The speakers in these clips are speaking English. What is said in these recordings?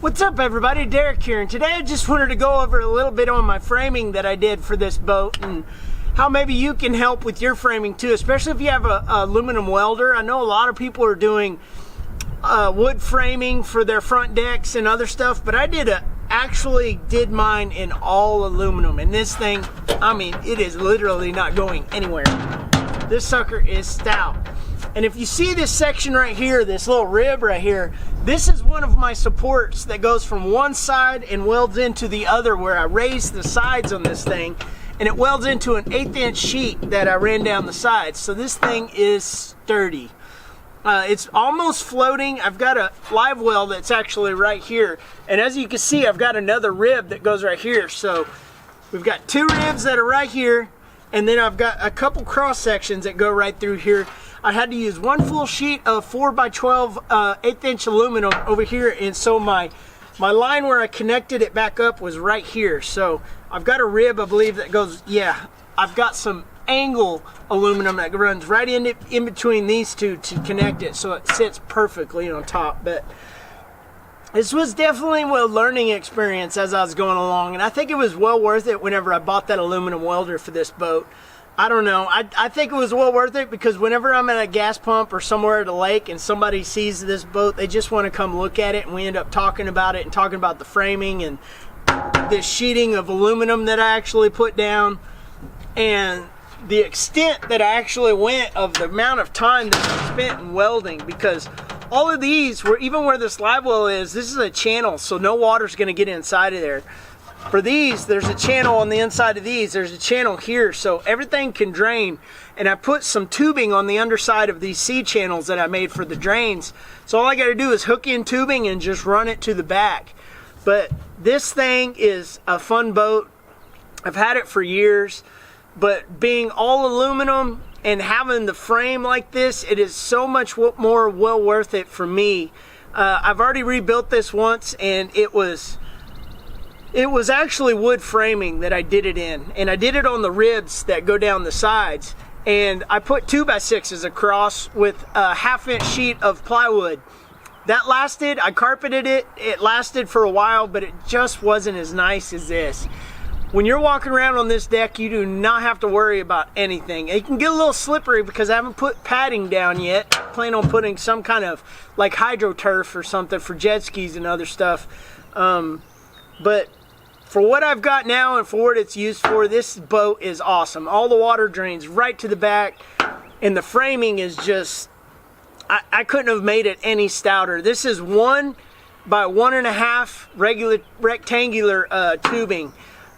What's up everybody, Derek here, and today I just wanted to go over a little bit on my framing that I did for this boat and how maybe you can help with your framing too, especially if you have a aluminum welder. I know a lot of people are doing wood framing for their front decks and other stuff, but I actually did mine in all aluminum, and this thing, I mean, it is literally not going anywhere. This sucker is stout. And if you see this section right here, this little rib right here, this is one of my supports that goes from one side and welds into the other, where I raise the sides on this thing and it welds into an 1/8 inch sheet that I ran down the sides. So this thing is sturdy. It's almost floating. I've got a live weld that's actually right here. And as you can see, I've got another rib that goes right here. So we've got two ribs that are right here, and then I've got a couple cross sections that go right through here. I had to use one full sheet of 4x12 1/8 inch aluminum over here, and so my line where I connected it back up was right here. So I've got a rib, I believe, that goes, yeah, I've got some angle aluminum that runs right in between these two to connect it, so it sits perfectly on top. But this was definitely a learning experience as I was going along, and I think it was well worth it whenever I bought that aluminum welder for this boat. I don't know, I think it was well worth it, because whenever I'm at a gas pump or somewhere at a lake and somebody sees this boat, they just want to come look at it, and we end up talking about it and talking about the framing and this sheeting of aluminum that I actually put down, and the extent that I actually went of the amount of time that I spent in welding, because all of these, even where this live well is, this is a channel, so no water's going to get inside of there. For these, there's a channel on the inside of these, there's a channel here, so everything can drain. And I put some tubing on the underside of these C channels that I made for the drains. So all I got to do is hook in tubing and just run it to the back. But this thing is a fun boat. I've had it for years, but being all aluminum and having the frame like this, it is so much more well worth it for me. I've already rebuilt this once, and it was actually wood framing that I did it in, and I did it on the ribs that go down the sides, and I put 2x6s across with a 1/2 inch sheet of plywood. That lasted, I carpeted it, it lasted for a while, but it just wasn't as nice as this. When you're walking around on this deck, you do not have to worry about anything. It can get a little slippery because I haven't put padding down yet. I plan on putting some kind of like hydro turf or something for jet skis and other stuff. But for what I've got now and for what it's used for, this boat is awesome. All the water drains right to the back, and the framing is just, I couldn't have made it any stouter. This is 1 by 1.5 regular rectangular tubing,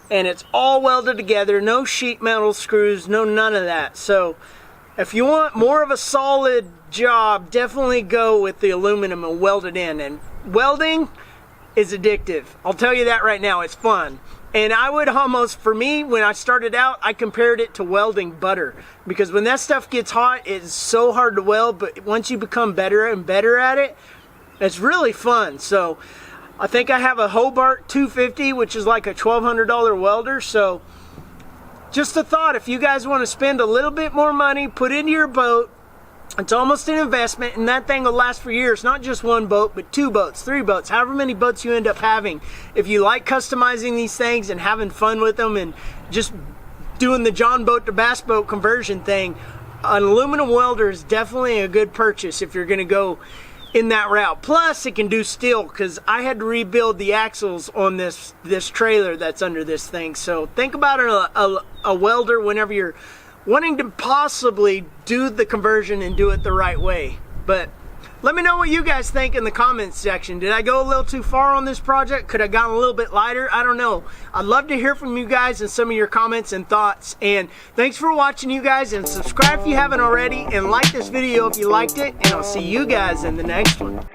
and it's all welded together, no sheet metal screws, no none of that. So if you want more of a solid job, definitely go with the aluminum and weld it in. And welding is addictive. I'll tell you that right now, it's fun. And I would almost, for me, when I started out, I compared it to welding butter, because when that stuff gets hot, it's so hard to weld, but once you become better and better at it, it's really fun. So I think I have a Hobart 250, which is like a $1,200 welder. So just a thought, if you guys want to spend a little bit more money, put into your boat, it's almost an investment, and that thing will last for years. Not just one boat, but 2 boats, 3 boats, however many boats you end up having. If you like customizing these things and having fun with them and just doing the Jon Boat to bass boat conversion thing, an aluminum welder is definitely a good purchase if you're going to go in that route. Plus, it can do steel, because I had to rebuild the axles on this trailer that's under this thing. So think about a welder whenever you're wanting to possibly do the conversion and do it the right way. But let me know what you guys think in the comments section. Did I go a little too far on this project? Could I have gone a little bit lighter? I don't know. I'd love to hear from you guys and some of your comments and thoughts. And thanks for watching, you guys, and subscribe if you haven't already, and like this video if you liked it, and I'll see you guys in the next one.